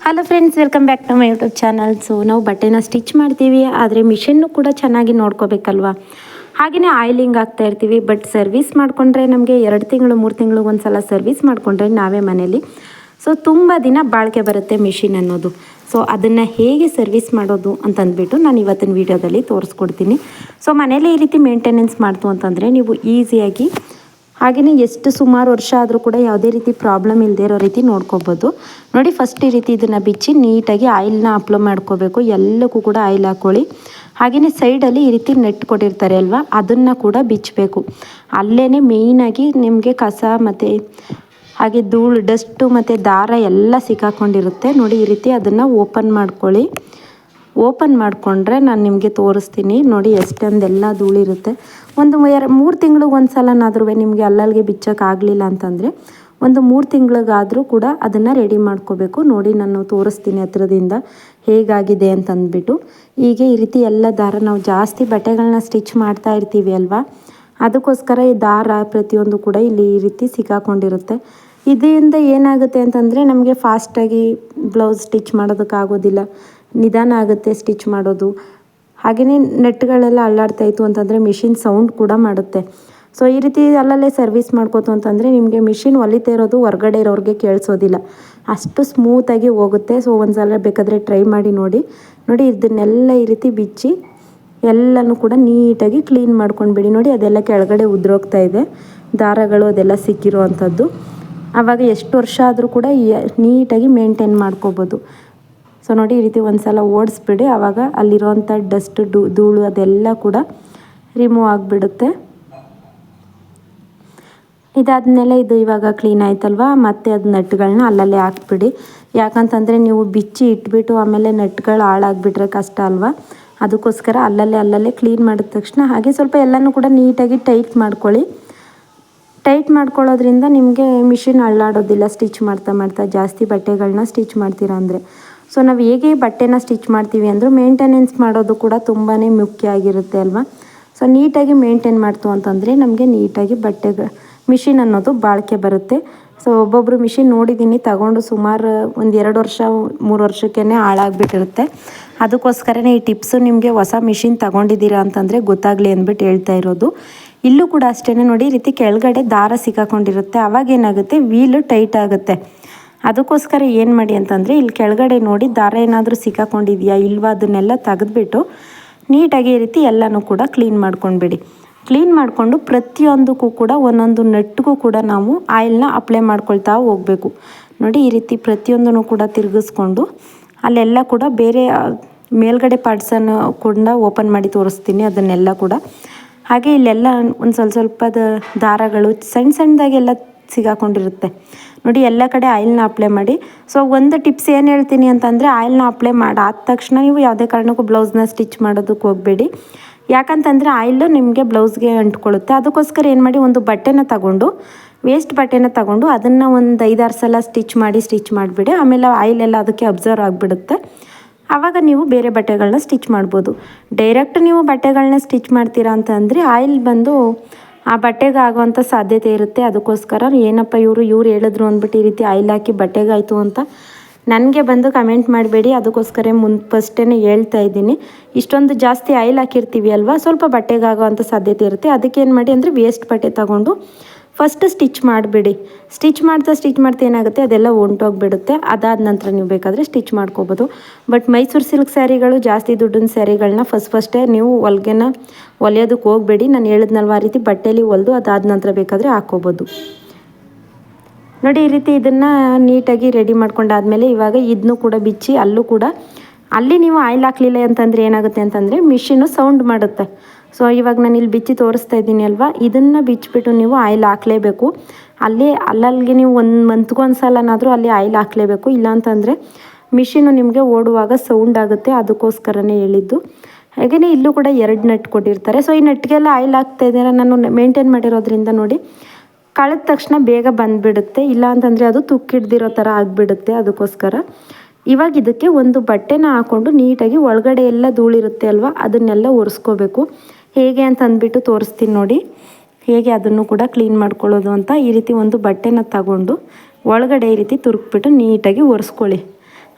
Hello friends, welcome back to my YouTube channel. So ನಾವು ಬಟ್ಟೆನ stitch ಮಾಡ್ತೀವಿ, ಆದರೆ ಮಿಷನ್ನು ಕೂಡ ಚೆನ್ನಾಗಿ ನೋಡ್ಕೋಬೇಕಲ್ವಾ. ಹಾಗೆಯೇ ಆಯಿಲಿಂಗ್ ಆಗ್ತಾ ಇರ್ತೀವಿ. ಬಟ್ ಸರ್ವಿಸ್ ಮಾಡಿಕೊಂಡ್ರೆ ನಮಗೆ 2 ತಿಂಗಳು 3 ತಿಂಗಳಿಗೆ ಒಂದು ಸಲ ಸರ್ವಿಸ್ ಮಾಡಿಕೊಂಡ್ರೆ ನಾವೇ ಮನೇಲಿ ಸೊ ತುಂಬ ದಿನ ಬಾಳಿಕೆ ಬರುತ್ತೆ ಮಿಷಿನ್ ಅನ್ನೋದು. ಸೊ ಅದನ್ನು ಹೇಗೆ ಸರ್ವಿಸ್ ಮಾಡೋದು ಅಂತಂದ್ಬಿಟ್ಟು ನಾನು ಇವತ್ತಿನ ವೀಡಿಯೋದಲ್ಲಿ ತೋರಿಸ್ಕೊಡ್ತೀನಿ. ಸೊ ಮನೇಲಿ ಈ ರೀತಿ ಮೇಂಟೆನೆನ್ಸ್ ಮಾಡ್ತು ಅಂತಂದರೆ ನೀವು ಈಸಿಯಾಗಿ ಹಾಗೆಯೇ ಎಷ್ಟು ಸುಮಾರು ವರ್ಷ ಆದರೂ ಕೂಡ ಯಾವುದೇ ರೀತಿ ಪ್ರಾಬ್ಲಮ್ ಇಲ್ಲದೆ ಇರೋ ರೀತಿ ನೋಡ್ಕೋಬೋದು. ನೋಡಿ, ಫಸ್ಟ್ ಈ ರೀತಿ ಇದನ್ನು ಬಿಚ್ಚಿ ನೀಟಾಗಿ ಆಯಿಲ್ನ ಅಪ್ಲೈ ಮಾಡ್ಕೋಬೇಕು. ಎಲ್ಲಕ್ಕೂ ಕೂಡ ಆಯಿಲ್ ಹಾಕ್ಕೊಳ್ಳಿ. ಹಾಗೆಯೇ ಸೈಡಲ್ಲಿ ಈ ರೀತಿ ನೆಟ್ ಕೊಟ್ಟಿರ್ತಾರೆ ಅಲ್ವಾ, ಅದನ್ನು ಕೂಡ ಬಿಚ್ಚಬೇಕು. ಅಲ್ಲೇ ಮೇಯ್ನಾಗಿ ನಿಮಗೆ ಕಸ ಮತ್ತು ಹಾಗೆ ಧೂಳು, ಡಸ್ಟು ಮತ್ತು ದಾರ ಎಲ್ಲ ಸಿಕ್ಕಾಕೊಂಡಿರುತ್ತೆ. ನೋಡಿ, ಈ ರೀತಿ ಅದನ್ನು ಓಪನ್ ಮಾಡ್ಕೊಳ್ಳಿ. ಓಪನ್ ಮಾಡಿಕೊಂಡ್ರೆ ನಾನು ನಿಮಗೆ ತೋರಿಸ್ತೀನಿ. ನೋಡಿ, ಎಷ್ಟೊಂದೆಲ್ಲ ಧೂಳಿರುತ್ತೆ. ಒಂದು 3 ತಿಂಗಳಿಗೆ ಒಂದು ಸಲನಾದ್ರೂ ನಿಮಗೆ ಅಲ್ಲಲ್ಲಿಗೆ ಬಿಚ್ಚೋಕ್ಕಾಗಲಿಲ್ಲ ಅಂತಂದರೆ ಒಂದು 3 ತಿಂಗಳಿಗಾದರೂ ಕೂಡ ಅದನ್ನು ರೆಡಿ ಮಾಡ್ಕೋಬೇಕು. ನೋಡಿ, ನಾನು ತೋರಿಸ್ತೀನಿ ಹತ್ರದಿಂದ ಹೇಗಾಗಿದೆ ಅಂತಂದ್ಬಿಟ್ಟು. ಹೀಗೆ ಈ ರೀತಿ ಎಲ್ಲ ದಾರ, ನಾವು ಜಾಸ್ತಿ ಬಟ್ಟೆಗಳನ್ನ ಸ್ಟಿಚ್ ಮಾಡ್ತಾ ಇರ್ತೀವಿ ಅಲ್ವಾ, ಅದಕ್ಕೋಸ್ಕರ ಈ ದಾರ ಪ್ರತಿಯೊಂದು ಕೂಡ ಇಲ್ಲಿ ಈ ರೀತಿ ಸಿಕ್ಕಾಕೊಂಡಿರುತ್ತೆ. ಇದರಿಂದ ಏನಾಗುತ್ತೆ ಅಂತಂದರೆ ನಮಗೆ ಫಾಸ್ಟಾಗಿ ಬ್ಲೌಸ್ ಸ್ಟಿಚ್ ಮಾಡೋದಕ್ಕಾಗೋದಿಲ್ಲ, ನಿಧಾನ ಆಗುತ್ತೆ ಸ್ಟಿಚ್ ಮಾಡೋದು. ಹಾಗೆಯೇ ನೆಟ್ಗಳೆಲ್ಲ ಅಲ್ಲಾಡ್ತಾಯಿತ್ತು ಅಂತಂದರೆ ಮಿಷಿನ್ ಸೌಂಡ್ ಕೂಡ ಮಾಡುತ್ತೆ. ಸೊ ಈ ರೀತಿ ಅಲ್ಲಲ್ಲೇ ಸರ್ವಿಸ್ ಮಾಡ್ಕೋತು ಅಂತಂದರೆ ನಿಮಗೆ ಮಿಷಿನ್ ಹೊಲಿತಾ ಇರೋದು ಹೊರಗಡೆ ಇರೋರಿಗೆ ಕೇಳಿಸೋದಿಲ್ಲ, ಅಷ್ಟು ಸ್ಮೂತಾಗಿ ಹೋಗುತ್ತೆ. ಸೊ ಒಂದು ಸಲ ಬೇಕಾದರೆ ಟ್ರೈ ಮಾಡಿ ನೋಡಿ. ನೋಡಿ, ಇದನ್ನೆಲ್ಲ ಈ ರೀತಿ ಬಿಚ್ಚಿ ಎಲ್ಲನೂ ಕೂಡ ನೀಟಾಗಿ ಕ್ಲೀನ್ ಮಾಡ್ಕೊಂಡ್ಬಿಡಿ. ನೋಡಿ, ಅದೆಲ್ಲ ಕೆಳಗಡೆ ಉದುರೋಗ್ತಾ ಇದೆ, ದಾರಗಳು ಅದೆಲ್ಲ ಸಿಕ್ಕಿರೋ ಅಂಥದ್ದು. ಆವಾಗ ಎಷ್ಟು ವರ್ಷ ಆದರೂ ಕೂಡ ನೀಟಾಗಿ ಮೇಂಟೈನ್ ಮಾಡ್ಕೋಬೋದು. ಸೊ ನೋಡಿ, ಈ ರೀತಿ ಒಂದು ಸಲ ಓಡಿಸ್ಬಿಡಿ, ಆವಾಗ ಅಲ್ಲಿರೋವಂಥ ಡಸ್ಟ್ ಧೂಳು ಅದೆಲ್ಲ ಕೂಡ ರಿಮೂವ್ ಆಗಿಬಿಡುತ್ತೆ. ಇದಾದಮೇಲೆ ಇದು ಇವಾಗ ಕ್ಲೀನ್ ಆಯ್ತಲ್ವ, ಮತ್ತು ಅದು ನಟ್ಗಳನ್ನ ಅಲ್ಲಲ್ಲೇ ಹಾಕ್ಬಿಡಿ. ಯಾಕಂತಂದರೆ ನೀವು ಬಿಚ್ಚಿ ಇಟ್ಬಿಟ್ಟು ಆಮೇಲೆ ನಟ್ಗಳು ಹಾಳಾಗಿಬಿಟ್ರೆ ಕಷ್ಟ ಅಲ್ವಾ, ಅದಕ್ಕೋಸ್ಕರ ಅಲ್ಲಲ್ಲೇ ಕ್ಲೀನ್ ಮಾಡಿದ ತಕ್ಷಣ ಹಾಗೆ ಸ್ವಲ್ಪ ಎಲ್ಲನೂ ಕೂಡ ನೀಟಾಗಿ ಟೈಟ್ ಮಾಡ್ಕೊಳ್ಳಿ. ಟೈಟ್ ಮಾಡ್ಕೊಳ್ಳೋದ್ರಿಂದ ನಿಮಗೆ ಮಿಷಿನ್ ಅಳ್ಳಾಡೋದಿಲ್ಲ ಸ್ಟಿಚ್ ಮಾಡ್ತಾ ಜಾಸ್ತಿ ಬಟ್ಟೆಗಳನ್ನ ಸ್ಟಿಚ್ ಮಾಡ್ತೀರಾ ಅಂದರೆ. ಸೊ ನಾವು ಹೇಗೆ ಬಟ್ಟೆನ ಸ್ಟಿಚ್ ಮಾಡ್ತೀವಿ ಅಂದರೂ ಮೇಂಟೆನೆನ್ಸ್ ಮಾಡೋದು ಕೂಡ ತುಂಬಾ ಮುಖ್ಯ ಆಗಿರುತ್ತೆ ಅಲ್ವಾ. ಸೊ ನೀಟಾಗಿ ಮೇಂಟೈನ್ ಮಾಡ್ತು ಅಂತಂದರೆ ನಮಗೆ ನೀಟಾಗಿ ಮಿಷಿನ್ ಅನ್ನೋದು ಬಾಳಿಕೆ ಬರುತ್ತೆ. ಸೊ ಒಬ್ಬೊಬ್ಬರು ಮಿಷಿನ್ ನೋಡಿದ್ದೀನಿ ತಗೊಂಡು ಸುಮಾರು ಒಂದು 2 ವರ್ಷ 3 ವರ್ಷಕ್ಕೇ ಹಾಳಾಗಿಬಿಟ್ಟಿರುತ್ತೆ. ಅದಕ್ಕೋಸ್ಕರನೇ ಈ ಟಿಪ್ಸು ನಿಮಗೆ ಹೊಸ ಮಿಷಿನ್ ತಗೊಂಡಿದ್ದೀರಾ ಅಂತಂದರೆ ಗೊತ್ತಾಗಲಿ ಅಂದ್ಬಿಟ್ಟು ಹೇಳ್ತಾ ಇರೋದು. ಇಲ್ಲೂ ಕೂಡ ಅಷ್ಟೇ ನೋಡಿ, ಈ ರೀತಿ ಕೆಳಗಡೆ ದಾರ ಸಿಕ್ಕಾಕೊಂಡಿರುತ್ತೆ. ಅವಾಗೇನಾಗುತ್ತೆ, ವೀಲು ಟೈಟ್ ಆಗುತ್ತೆ. ಅದಕ್ಕೋಸ್ಕರ ಏನು ಮಾಡಿ ಅಂತಂದರೆ ಇಲ್ಲಿ ಕೆಳಗಡೆ ನೋಡಿ ದಾರ ಏನಾದರೂ ಸಿಕ್ಕಾಕೊಂಡಿದೆಯಾ ಇಲ್ವಾ ಅದನ್ನೆಲ್ಲ ತೆಗೆದ್ಬಿಟ್ಟು ನೀಟಾಗಿ ಈ ರೀತಿ ಎಲ್ಲನೂ ಕೂಡ ಕ್ಲೀನ್ ಮಾಡ್ಕೊಂಡ್ಬಿಡಿ. ಕ್ಲೀನ್ ಮಾಡಿಕೊಂಡು ಪ್ರತಿಯೊಂದಕ್ಕೂ ಕೂಡ ಒಂದೊಂದು ನಟ್ಟಿಗೂ ಕೂಡ ನಾವು ಆಯಿಲ್ನ ಅಪ್ಲೈ ಮಾಡ್ಕೊಳ್ತಾ ಹೋಗಬೇಕು. ನೋಡಿ, ಈ ರೀತಿ ಪ್ರತಿಯೊಂದನ್ನು ಕೂಡ ತಿರುಗಿಸ್ಕೊಂಡು ಅಲ್ಲೆಲ್ಲ ಕೂಡ ಬೇರೆ ಮೇಲ್ಗಡೆ ಪಾರ್ಟ್ಸನ್ನು ಕೂಡ ಓಪನ್ ಮಾಡಿ ತೋರಿಸ್ತೀನಿ ಅದನ್ನೆಲ್ಲ ಕೂಡ. ಹಾಗೆ ಇಲ್ಲೆಲ್ಲ ಒಂದು ಸ್ವಲ್ಪದ ದಾರಗಳು ಸಣ್ಣದಾಗೆಲ್ಲ ಸಿಗಾಕೊಂಡಿರುತ್ತೆ. ನೋಡಿ, ಎಲ್ಲ ಕಡೆ ಆಯಿಲ್ನ ಅಪ್ಲೈ ಮಾಡಿ. ಸೊ ಒಂದು ಟಿಪ್ಸ್ ಏನು ಹೇಳ್ತೀನಿ ಅಂತಂದರೆ, ಆಯಿಲ್ನ ಅಪ್ಲೈ ಮಾಡಾದ ತಕ್ಷಣ ನೀವು ಯಾವುದೇ ಕಾರಣಕ್ಕೂ ಬ್ಲೌಸ್ನ ಸ್ಟಿಚ್ ಮಾಡೋದಕ್ಕೆ ಹೋಗಬೇಡಿ. ಯಾಕಂತಂದರೆ ಆಯಿಲು ನಿಮಗೆ ಬ್ಲೌಸ್ಗೆ ಅಂಟ್ಕೊಳ್ಳುತ್ತೆ. ಅದಕ್ಕೋಸ್ಕರ ಏನು ಮಾಡಿ, ಒಂದು ಬಟ್ಟೆನ ತಗೊಂಡು ವೇಸ್ಟ್ ಬಟ್ಟೆನ ತಗೊಂಡು ಅದನ್ನು ಒಂದು 5-6 ಸಲ ಸ್ಟಿಚ್ ಮಾಡಿಬಿಡಿ. ಆಮೇಲೆ ಆಯಿಲೆಲ್ಲ ಅದಕ್ಕೆ ಅಬ್ಸರ್ವ್ ಆಗಿಬಿಡುತ್ತೆ. ಆವಾಗ ನೀವು ಬೇರೆ ಬಟ್ಟೆಗಳನ್ನ ಸ್ಟಿಚ್ ಮಾಡ್ಬೋದು. ಡೈರೆಕ್ಟ್ ನೀವು ಬಟ್ಟೆಗಳನ್ನ ಸ್ಟಿಚ್ ಮಾಡ್ತೀರಾ ಅಂತಂದರೆ ಆಯಿಲ್ ಬಂದು ಆ ಬಟ್ಟೆಗೆ ಆಗೋವಂಥ ಸಾಧ್ಯತೆ ಇರುತ್ತೆ. ಅದಕ್ಕೋಸ್ಕರ ಏನಪ್ಪ ಇವರು ಹೇಳಿದ್ರು ಅಂದ್ಬಿಟ್ಟು ಈ ರೀತಿ ಆಯಿಲ್ ಹಾಕಿ ಬಟ್ಟೆಗಾಯಿತು ಅಂತ ನನಗೆ ಬಂದು ಕಮೆಂಟ್ ಮಾಡಬೇಡಿ. ಅದಕ್ಕೋಸ್ಕರ ಫಸ್ಟೇ ಹೇಳ್ತಾ ಇದ್ದೀನಿ. ಇಷ್ಟೊಂದು ಜಾಸ್ತಿ ಆಯಿಲ್ ಹಾಕಿರ್ತೀವಿ ಅಲ್ವಾ, ಸ್ವಲ್ಪ ಬಟ್ಟೆಗಾಗೋವಂಥ ಸಾಧ್ಯತೆ ಇರುತ್ತೆ. ಅದಕ್ಕೇನು ಮಾಡಿ ಅಂದರೆ ವೇಸ್ಟ್ ಬಟ್ಟೆ ತಗೊಂಡು ಫಸ್ಟ್ ಸ್ಟಿಚ್ ಮಾಡಿಬಿಡಿ. ಸ್ಟಿಚ್ ಮಾಡ್ತಾ ಏನಾಗುತ್ತೆ, ಅದೆಲ್ಲ ಹೊಂಟೋಗ್ಬಿಡುತ್ತೆ. ಅದಾದ ನಂತರ ನೀವು ಬೇಕಾದರೆ ಸ್ಟಿಚ್ ಮಾಡ್ಕೋಬೋದು. ಬಟ್ ಮೈಸೂರು ಸಿಲ್ಕ್ ಸ್ಯಾರಿಗಳು ಜಾಸ್ತಿ ದುಡ್ಡಿನ ಸ್ಯಾರಿಗಳನ್ನ ಫಸ್ಟೇ ನೀವು ಹೊಲಿಯೋದಕ್ಕೆ ಹೋಗಬೇಡಿ. ನಾನು ಹೇಳಿದ್ನಲ್ವ, ಆ ರೀತಿ ಬಟ್ಟೆಯಲ್ಲಿ ಹೊಲಿದು ಅದಾದ ನಂತರ ಬೇಕಾದರೆ ಹಾಕ್ಕೋಬೋದು. ನೋಡಿ, ಈ ರೀತಿ ಇದನ್ನು ನೀಟಾಗಿ ರೆಡಿ ಮಾಡ್ಕೊಂಡಾದ್ಮೇಲೆ ಇವಾಗ ಇದನ್ನು ಕೂಡ ಬಿಚ್ಚಿ ಅಲ್ಲಿ ನೀವು ಆಯಿಲ್ ಹಾಕಲಿಲ್ಲ ಅಂತಂದರೆ ಏನಾಗುತ್ತೆ ಅಂತಂದರೆ ಮಿಷಿನು ಸೌಂಡ್ ಮಾಡುತ್ತೆ. ಸೊ ಇವಾಗ ನಾನು ಇಲ್ಲಿ ಬಿಚ್ಚಿ ತೋರಿಸ್ತಾ ಇದ್ದೀನಿ ಅಲ್ವಾ, ಇದನ್ನು ಬಿಚ್ಚಿಬಿಟ್ಟು ನೀವು ಆಯಿಲ್ ಹಾಕಲೇಬೇಕು. ಅಲ್ಲಲ್ಲಿಗೆ ನೀವು ಒಂದು ಮಂತ್ಗೊಂದು ಸಲನಾದರೂ ಅಲ್ಲಿ ಆಯಿಲ್ ಹಾಕಲೇಬೇಕು. ಇಲ್ಲಾಂತಂದರೆ ಮಿಷಿನು ನಿಮಗೆ ಓಡುವಾಗ ಸೌಂಡ್ ಆಗುತ್ತೆ. ಅದಕ್ಕೋಸ್ಕರನೇ ಹೇಳಿದ್ದು. ಹಾಗೆಯೇ ಇಲ್ಲೂ ಕೂಡ 2 ನಟ್ ಕೊಟ್ಟಿರ್ತಾರೆ. ಸೊ ಈ ನಟ್ಗೆಲ್ಲ ಆಯಿಲ್ ಹಾಕ್ತಾ ಇದ್ದೀರಾ, ನಾನು ಮೇಂಟೈನ್ ಮಾಡಿರೋದ್ರಿಂದ ನೋಡಿ ಕಳೆದ ತಕ್ಷಣ ಬೇಗ ಬಂದುಬಿಡುತ್ತೆ. ಇಲ್ಲ ಅಂತಂದರೆ ಅದು ತುಕ್ಕಿಡ್ದಿರೋ ಥರ ಆಗಿಬಿಡುತ್ತೆ. ಅದಕ್ಕೋಸ್ಕರ ಇವಾಗ ಇದಕ್ಕೆ ಒಂದು ಬಟ್ಟೆನ ಹಾಕ್ಕೊಂಡು ನೀಟಾಗಿ ಒಳಗಡೆ ಎಲ್ಲ ಧೂಳಿರುತ್ತೆ ಅಲ್ವಾ, ಅದನ್ನೆಲ್ಲ ಒರೆಸ್ಕೋಬೇಕು. ಹೇಗೆ ಅಂತ ಅಂದ್ಬಿಟ್ಟು ತೋರಿಸ್ತೀನಿ ನೋಡಿ, ಹೇಗೆ ಅದನ್ನು ಕೂಡ ಕ್ಲೀನ್ ಮಾಡ್ಕೊಳ್ಳೋದು ಅಂತ. ಈ ರೀತಿ ಒಂದು ಬಟ್ಟೆನ ತಗೊಂಡು ಒಳಗಡೆ ಈ ರೀತಿ ತುರುಕ್ಬಿಟ್ಟು ನೀಟಾಗಿ ಒರೆಸ್ಕೊಳ್ಳಿ.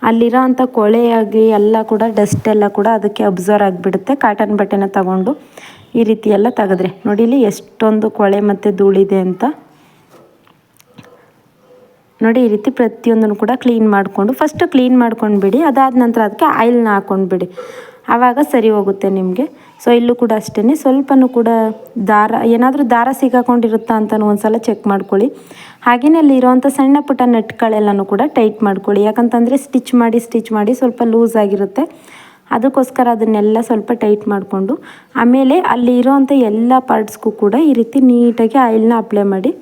ಅಲ್ಲಿರೋ ಅಂಥ ಕೊಳೆಯಾಗಿ ಎಲ್ಲ ಕೂಡ ಡಸ್ಟ್ ಎಲ್ಲ ಕೂಡ ಅದಕ್ಕೆ ಅಬ್ಸರ್ವ್ ಆಗಿಬಿಡುತ್ತೆ. ಕಾಟನ್ ಬಟ್ಟೆನ ತಗೊಂಡು ಈ ರೀತಿ ಎಲ್ಲ ತೆಗೆದ್ರೆ ನೋಡಿ ಇಲ್ಲಿ ಎಷ್ಟೊಂದು ಕೊಳೆ ಮತ್ತು ಧೂಳಿದೆ ಅಂತ. ನೋಡಿ ಈ ರೀತಿ ಪ್ರತಿಯೊಂದನ್ನು ಕೂಡ ಕ್ಲೀನ್ ಮಾಡಿಕೊಂಡು ಫಸ್ಟು ಕ್ಲೀನ್ ಮಾಡ್ಕೊಂಡ್ಬಿಡಿ. ಅದಾದ ನಂತರ ಅದಕ್ಕೆ ಆಯಿಲ್ನ ಹಾಕ್ಕೊಂಡ್ಬಿಡಿ, ಆವಾಗ ಸರಿ ಹೋಗುತ್ತೆ ನಿಮಗೆ. ಸೊ ಇಲ್ಲೂ ಕೂಡ ಅಷ್ಟೇ ಸ್ವಲ್ಪನೂ ಕೂಡ ಏನಾದರೂ ದಾರ ಸಿಗಾಕೊಂಡಿರುತ್ತಾ ಅಂತಲೂ ಒಂದು ಸಲ ಚೆಕ್ ಮಾಡ್ಕೊಳ್ಳಿ. ಹಾಗೆಯೇ ಅಲ್ಲಿ ಇರೋವಂಥ ಸಣ್ಣ ಪುಟ್ಟ ನಟ್ಗಳೆಲ್ಲನೂ ಕೂಡ ಟೈಟ್ ಮಾಡ್ಕೊಳ್ಳಿ. ಯಾಕಂತಂದರೆ ಸ್ಟಿಚ್ ಮಾಡಿ ಸ್ವಲ್ಪ ಲೂಸ್ ಆಗಿರುತ್ತೆ, ಅದಕ್ಕೋಸ್ಕರ ಅದನ್ನೆಲ್ಲ ಸ್ವಲ್ಪ ಟೈಟ್ ಮಾಡಿಕೊಂಡು ಆಮೇಲೆ ಅಲ್ಲಿ ಇರೋವಂಥ ಎಲ್ಲ ಪಾರ್ಟ್ಸ್ಗೂ ಕೂಡ ಈ ರೀತಿ ನೀಟಾಗಿ ಆಯಿಲ್ನ ಅಪ್ಲೈ ಮಾಡಿ.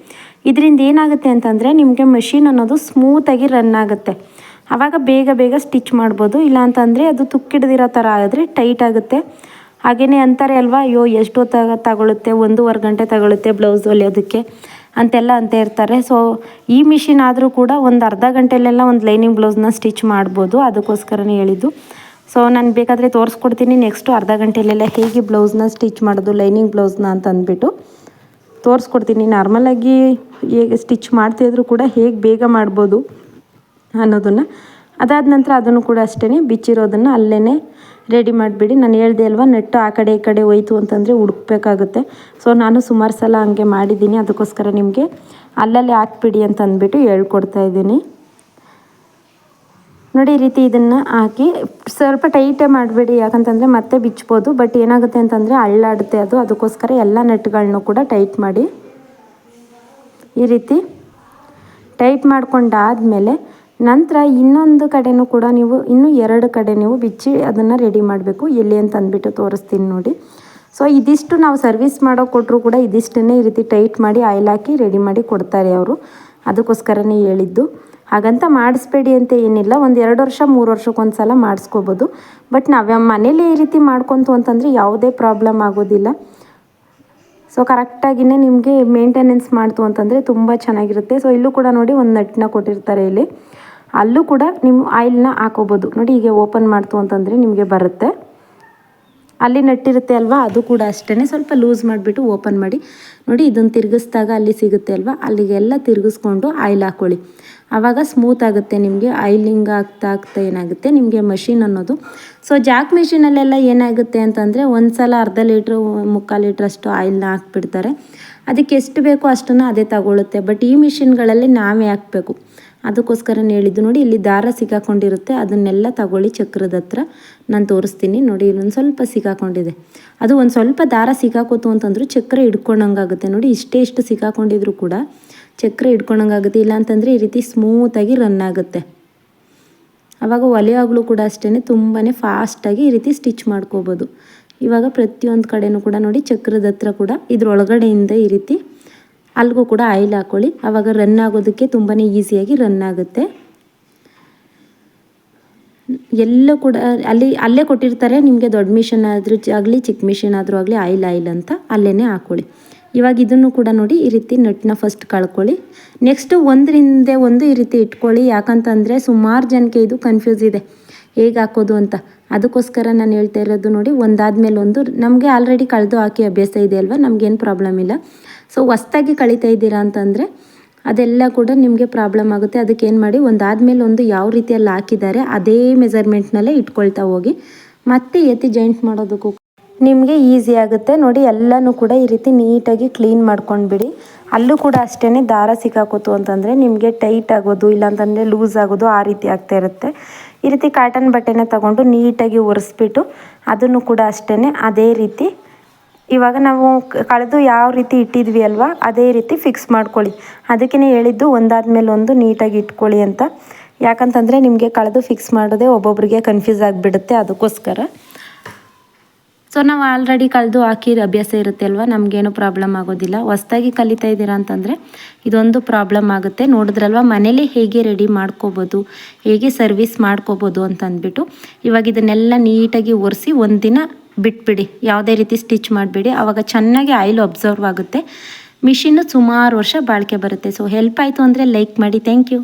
ಇದರಿಂದ ಏನಾಗುತ್ತೆ ಅಂತಂದರೆ ನಿಮಗೆ ಮಷೀನ್ ಅನ್ನೋದು ಸ್ಮೂತಾಗಿ ರನ್ ಆಗುತ್ತೆ. ಆವಾಗ ಬೇಗ ಸ್ಟಿಚ್ ಮಾಡ್ಬೋದು. ಇಲ್ಲ ಅಂತಂದರೆ ಅದು ತುಕ್ಕಿಡ್ದಿರೋ ಥರ ಆದರೆ ಟೈಟ್ ಆಗುತ್ತೆ. ಹಾಗೆಯೇ ಅಂತಾರೆ ಅಲ್ವಾ, ಅಯ್ಯೋ ಎಷ್ಟು ತಗೊಳುತ್ತೆ, 1.5 ಗಂಟೆ ತಗೊಳುತ್ತೆ ಬ್ಲೌಸ್ ಹೊಲಿಯೋದಕ್ಕೆ ಅಂತೆಲ್ಲ ಅಂತ ಇರ್ತಾರೆ. ಸೊ ಈ ಮಿಷಿನ್ ಆದರೂ ಕೂಡ ಒಂದು ಅರ್ಧ ಗಂಟೆಲೆಲ್ಲ ಒಂದು ಲೈನಿಂಗ್ ಬ್ಲೌಸ್ನ ಸ್ಟಿಚ್ ಮಾಡ್ಬೋದು. ಅದಕ್ಕೋಸ್ಕರನೇ ಹೇಳಿದ್ದು. ಸೊ ನಾನು ಬೇಕಾದರೆ ತೋರಿಸ್ಕೊಡ್ತೀನಿ ನೆಕ್ಸ್ಟು ಅರ್ಧ ಗಂಟೆಲೆಲ್ಲ ಹೇಗೆ ಬ್ಲೌಸ್ನ ಸ್ಟಿಚ್ ಮಾಡೋದು, ಲೈನಿಂಗ್ ಬ್ಲೌಸ್ನ ಅಂತ ಅಂದ್ಬಿಟ್ಟು ತೋರಿಸ್ಕೊಡ್ತೀನಿ. ನಾರ್ಮಲಾಗಿ ಹೇಗೆ ಸ್ಟಿಚ್ ಮಾಡ್ತಿದ್ರು ಕೂಡ ಹೇಗೆ ಬೇಗ ಮಾಡ್ಬೋದು ಅನ್ನೋದನ್ನು. ಅದಾದ ನಂತರ ಅದನ್ನು ಕೂಡ ಅಷ್ಟೇ ಬಿಚ್ಚಿರೋದನ್ನು ಅಲ್ಲೇ ರೆಡಿ ಮಾಡಿಬಿಡಿ. ನಾನು ಹೇಳ್ದೆ ಅಲ್ವಾ, ನೆಟ್ಟು ಆ ಕಡೆ ಈ ಕಡೆ ಹೋಯ್ತು ಅಂತಂದರೆ ಹುಡುಕ್ಬೇಕಾಗುತ್ತೆ. ಸೊ ನಾನು ಸುಮಾರು ಸಲ ಹಂಗೆ ಮಾಡಿದ್ದೀನಿ, ಅದಕ್ಕೋಸ್ಕರ ನಿಮಗೆ ಅಲ್ಲಲ್ಲೇ ಹಾಕ್ಬಿಡಿ ಅಂತ ಅಂದ್ಬಿಟ್ಟು ಹೇಳ್ಕೊಡ್ತಾ ಇದ್ದೀನಿ. ನೋಡಿ ಈ ರೀತಿ ಇದನ್ನು ಹಾಕಿ ಸ್ವಲ್ಪ ಟೈಟೇ ಮಾಡಬೇಡಿ, ಯಾಕಂತಂದರೆ ಮತ್ತೆ ಬಿಚ್ಬೋದು. ಬಟ್ ಏನಾಗುತ್ತೆ ಅಂತಂದರೆ ಅಳ್ಳಾಡುತ್ತೆ ಅದು, ಅದಕ್ಕೋಸ್ಕರ ಎಲ್ಲ ನಟ್ಗಳನ್ನೂ ಕೂಡ ಟೈಟ್ ಮಾಡಿ ಈ ರೀತಿ ಟೈಟ್ ಮಾಡ್ಕೊಂಡಾದಮೇಲೆ ನಂತರ ಇನ್ನೊಂದು ಕಡೆನೂ ಕೂಡ ನೀವು ಇನ್ನೂ 2 ಕಡೆ ನೀವು ಬಿಚ್ಚಿ ಅದನ್ನು ರೆಡಿ ಮಾಡಬೇಕು. ಎಲ್ಲಿ ಅಂತ ಅಂದ್ಬಿಟ್ಟು ತೋರಿಸ್ತೀನಿ ನೋಡಿ. ಸೊ ಇದಿಷ್ಟು ನಾವು ಸರ್ವಿಸ್ ಮಾಡೋ ಕೊಟ್ಟರು ಕೂಡ ಇದಿಷ್ಟನ್ನೇ ಈ ರೀತಿ ಟೈಟ್ ಮಾಡಿ ಆಯಿಲ್ ಹಾಕಿ ರೆಡಿ ಮಾಡಿ ಕೊಡ್ತಾರೆ ಅವರು, ಅದಕ್ಕೋಸ್ಕರನೇ ಹೇಳಿದ್ದು. ಹಾಗಂತ ಮಾಡಿಸ್ಬೇಡಿ ಅಂತ ಏನಿಲ್ಲ, ಒಂದು 2 ವರ್ಷ 3 ವರ್ಷಕ್ಕೊಂದು ಸಲ ಮಾಡಿಸ್ಕೋಬೋದು. ಬಟ್ ನಾವು ಮನೇಲಿ ಈ ರೀತಿ ಮಾಡ್ಕೊತು ಅಂತಂದರೆ ಯಾವುದೇ ಪ್ರಾಬ್ಲಮ್ ಆಗೋದಿಲ್ಲ. ಸೊ ಕರೆಕ್ಟಾಗಿಯೇ ನಿಮಗೆ ಮೇಂಟೆನೆನ್ಸ್ ಮಾಡ್ತು ಅಂತಂದರೆ ತುಂಬ ಚೆನ್ನಾಗಿರುತ್ತೆ. ಸೊ ಇಲ್ಲೂ ಕೂಡ ನೋಡಿ ಒಂದು ನಟ್ಟನ್ನ ಕೊಟ್ಟಿರ್ತಾರೆ ಇಲ್ಲಿ, ಅಲ್ಲೂ ಕೂಡ ನೀವು ಆಯಿಲ್ನ ಹಾಕೋಬೋದು. ನೋಡಿ ಹೀಗೆ ಓಪನ್ ಮಾಡ್ತು ಅಂತಂದರೆ ನಿಮಗೆ ಬರುತ್ತೆ. ಅಲ್ಲಿ ನಟ್ಟಿರುತ್ತೆ ಅಲ್ವಾ, ಅದು ಕೂಡ ಅಷ್ಟೇ ಸ್ವಲ್ಪ ಲೂಸ್ ಮಾಡಿಬಿಟ್ಟು ಓಪನ್ ಮಾಡಿ. ನೋಡಿ ಇದನ್ನು ತಿರುಗಿಸ್ದಾಗ ಅಲ್ಲಿ ಸಿಗುತ್ತೆ ಅಲ್ವಾ, ಅಲ್ಲಿಗೆಲ್ಲ ತಿರುಗಿಸ್ಕೊಂಡು ಆಯಿಲ್ ಹಾಕ್ಕೊಳ್ಳಿ. ಆವಾಗ ಸ್ಮೂತ್ ಆಗುತ್ತೆ ನಿಮಗೆ. ಆಯಿಲಿಂಗ್ ಆಗ್ತಾ ಏನಾಗುತ್ತೆ ನಿಮಗೆ ಮಷಿನ್ ಅನ್ನೋದು. ಸೊ ಜಾಕ್ ಮಿಷಿನಲ್ಲೆಲ್ಲ ಏನಾಗುತ್ತೆ ಅಂತಂದರೆ ಒಂದು ಸಲ ಅರ್ಧ ಲೀಟ್ರು 3/4 ಲೀಟ್ರಷ್ಟು ಆಯಿಲ್ನ ಹಾಕ್ಬಿಡ್ತಾರೆ. ಅದಕ್ಕೆ ಎಷ್ಟು ಬೇಕೋ ಅಷ್ಟನ್ನು ಅದೇ ತಗೊಳುತ್ತೆ. ಬಟ್ ಈ ಮಿಷಿನ್ಗಳಲ್ಲಿ ನಾವೇ ಹಾಕಬೇಕು, ಅದಕ್ಕೋಸ್ಕರನೇ ಹೇಳಿದ್ದು. ನೋಡಿ ಇಲ್ಲಿ ದಾರ ಸಿಗಾಕೊಂಡಿರುತ್ತೆ, ಅದನ್ನೆಲ್ಲ ತಗೊಳ್ಳಿ ಚಕ್ರದ ಹತ್ರ. ನಾನು ತೋರಿಸ್ತೀನಿ ನೋಡಿ, ಇಲ್ಲೊಂದು ಸ್ವಲ್ಪ ಸಿಗಾಕೊಂಡಿದೆ. ಅದು ಒಂದು ಸ್ವಲ್ಪ ದಾರ ಸಿಗಾಕೋತು ಅಂತಂದ್ರೂ ಚಕ್ರ ಹಿಡ್ಕೊಂಡಂಗಾಗುತ್ತೆ. ನೋಡಿ ಇಷ್ಟು ಸಿಗಾಕೊಂಡಿದ್ರು ಕೂಡ ಚಕ್ರ ಹಿಡ್ಕೊಂಡಂಗಾಗುತ್ತೆ. ಇಲ್ಲಾಂತಂದರೆ ಈ ರೀತಿ ಸ್ಮೂತಾಗಿ ರನ್ ಆಗುತ್ತೆ. ಆವಾಗ ಹೊಲಿಯಾಗಲೂ ಕೂಡ ಅಷ್ಟೇ ತುಂಬಾ ಫಾಸ್ಟಾಗಿ ಈ ರೀತಿ ಸ್ಟಿಚ್ ಮಾಡ್ಕೋಬೋದು. ಇವಾಗ ಪ್ರತಿಯೊಂದು ಕಡೆನೂ ಕೂಡ ನೋಡಿ ಚಕ್ರದ ಹತ್ರ ಕೂಡ ಇದ್ರೊಳಗಡೆಯಿಂದ ಈ ರೀತಿ ಅಲ್ಲಿಗೂ ಕೂಡ ಆಯಿಲ್ ಹಾಕ್ಕೊಳ್ಳಿ. ಆವಾಗ ರನ್ ಆಗೋದಕ್ಕೆ ತುಂಬಾ ಈಸಿಯಾಗಿ ರನ್ ಆಗುತ್ತೆ. ಎಲ್ಲ ಕೂಡ ಅಲ್ಲೇ ಕೊಟ್ಟಿರ್ತಾರೆ ನಿಮಗೆ, ದೊಡ್ಡ ಮಿಷನ್ ಆದರೂ ಆಗಲಿ ಚಿಕ್ಕ ಮಿಷನ್ ಆದರೂ ಆಗಲಿ ಆಯಿಲ್ ಅಂತ ಅಲ್ಲೇ ಹಾಕ್ಕೊಳ್ಳಿ. ಇವಾಗ ಇದನ್ನು ಕೂಡ ನೋಡಿ ಈ ರೀತಿ ನಟ್ಟನ್ನ ಫಸ್ಟ್ ಕಳ್ಕೊಳ್ಳಿ. ನೆಕ್ಸ್ಟು ಒಂದರಿಂದ ಒಂದು ಈ ರೀತಿ ಇಟ್ಕೊಳ್ಳಿ. ಯಾಕಂತಂದರೆ ಸುಮಾರು ಜನಕ್ಕೆ ಇದು ಕನ್ಫ್ಯೂಸ್ ಇದೆ ಹೇಗೆ ಹಾಕೋದು ಅಂತ. ಅದಕ್ಕೋಸ್ಕರ ನಾನು ಹೇಳ್ತಾ ಇರೋದು ನೋಡಿ, ಒಂದಾದ್ಮೇಲೆ ಒಂದು. ನಮಗೆ ಆಲ್ರೆಡಿ ಕಳೆದು ಹಾಕಿ ಅಭ್ಯಾಸ ಇದೆ ಅಲ್ವಾ, ನಮಗೇನು ಪ್ರಾಬ್ಲಮ್ ಇಲ್ಲ. ಸೊ ಹೊಸ್ದಾಗಿ ಕಳೀತಾ ಇದ್ದೀರಾ ಅಂತಂದರೆ ಅದೆಲ್ಲ ಕೂಡ ನಿಮಗೆ ಪ್ರಾಬ್ಲಮ್ ಆಗುತ್ತೆ. ಅದಕ್ಕೆ ಏನು ಮಾಡಿ, ಒಂದಾದ್ಮೇಲೆ ಒಂದು ಯಾವ ರೀತಿಯಲ್ಲಿ ಹಾಕಿದ್ದಾರೆ ಅದೇ ಮೆಜರ್ಮೆಂಟ್ನಲ್ಲೇ ಇಟ್ಕೊಳ್ತಾ ಹೋಗಿ. ಮತ್ತೆ ಎತ್ತಿ ಜಾಯಿಂಟ್ ಮಾಡೋದಕ್ಕೂ ನಿಮಗೆ ಈಸಿ ಆಗುತ್ತೆ. ನೋಡಿ ಎಲ್ಲನೂ ಕೂಡ ಈ ರೀತಿ ನೀಟಾಗಿ ಕ್ಲೀನ್ ಮಾಡ್ಕೊಂಡ್ಬಿಡಿ. ಅಲ್ಲೂ ಕೂಡ ಅಷ್ಟೇ ದಾರ ಸಿಕ್ಕಾಕೋತು ಅಂತಂದರೆ ನಿಮಗೆ ಟೈಟ್ ಆಗೋದು, ಇಲ್ಲಾಂತಂದರೆ ಲೂಸ್ ಆಗೋದು, ಆ ರೀತಿ ಆಗ್ತಾ ಇರುತ್ತೆ. ಈ ರೀತಿ ಕಾಟನ್ ಬಟ್ಟೆನ ತಗೊಂಡು ನೀಟಾಗಿ ಒರೆಸ್ಬಿಟ್ಟು ಅದನ್ನು ಕೂಡ ಅಷ್ಟೇ ಅದೇ ರೀತಿ ಇವಾಗ ನಾವು ಕಳೆದು ಯಾವ ರೀತಿ ಇಟ್ಟಿದ್ವಿ ಅಲ್ವಾ ಅದೇ ರೀತಿ ಫಿಕ್ಸ್ ಮಾಡ್ಕೊಳ್ಳಿ. ಅದಕ್ಕೇ ಹೇಳಿದ್ದು ಒಂದಾದ್ಮೇಲೆ ಒಂದು ನೀಟಾಗಿ ಇಟ್ಕೊಳ್ಳಿ ಅಂತ. ಯಾಕಂತಂದರೆ ನಿಮಗೆ ಕಳೆದು ಫಿಕ್ಸ್ ಮಾಡೋದೇ ಒಬ್ಬೊಬ್ಬರಿಗೆ ಕನ್ಫ್ಯೂಸ್ ಆಗಿಬಿಡುತ್ತೆ, ಅದಕ್ಕೋಸ್ಕರ. ಸೊ ನಾವು ಆಲ್ರೆಡಿ ಕಳೆದು ಹಾಕಿ ಅಭ್ಯಾಸ ಇರುತ್ತೆ ಅಲ್ವಾ, ನಮಗೇನು ಪ್ರಾಬ್ಲಮ್ ಆಗೋದಿಲ್ಲ. ಹೊಸ್ದಾಗಿ ಕಲಿತಾ ಇದ್ದೀರಾ ಅಂತಂದರೆ ಇದೊಂದು ಪ್ರಾಬ್ಲಮ್ ಆಗುತ್ತೆ. ನೋಡಿದ್ರಲ್ವ ಮನೇಲಿ ಹೇಗೆ ರೆಡಿ ಮಾಡ್ಕೋಬೋದು, ಹೇಗೆ ಸರ್ವಿಸ್ ಮಾಡ್ಕೋಬೋದು ಅಂತ ಅಂದ್ಬಿಟ್ಟು. ಇವಾಗ ಇದನ್ನೆಲ್ಲ ನೀಟಾಗಿ ಒರೆಸಿ ಒಂದಿನ ಬಿಟ್ಬಿಡಿ, ಯಾವುದೇ ರೀತಿ ಸ್ಟಿಚ್ ಮಾಡಿಬಿಡಿ. ಆವಾಗ ಚೆನ್ನಾಗಿ ಆಯಿಲ್ ಅಬ್ಸರ್ವ್ ಆಗುತ್ತೆ. ಮಿಷಿನ್ನು ಸುಮಾರು ವರ್ಷ ಬಾಳಿಕೆ ಬರುತ್ತೆ. ಸೊ ಹೆಲ್ಪ್ ಆಯಿತು ಅಂದರೆ ಲೈಕ್ ಮಾಡಿ. Thank you.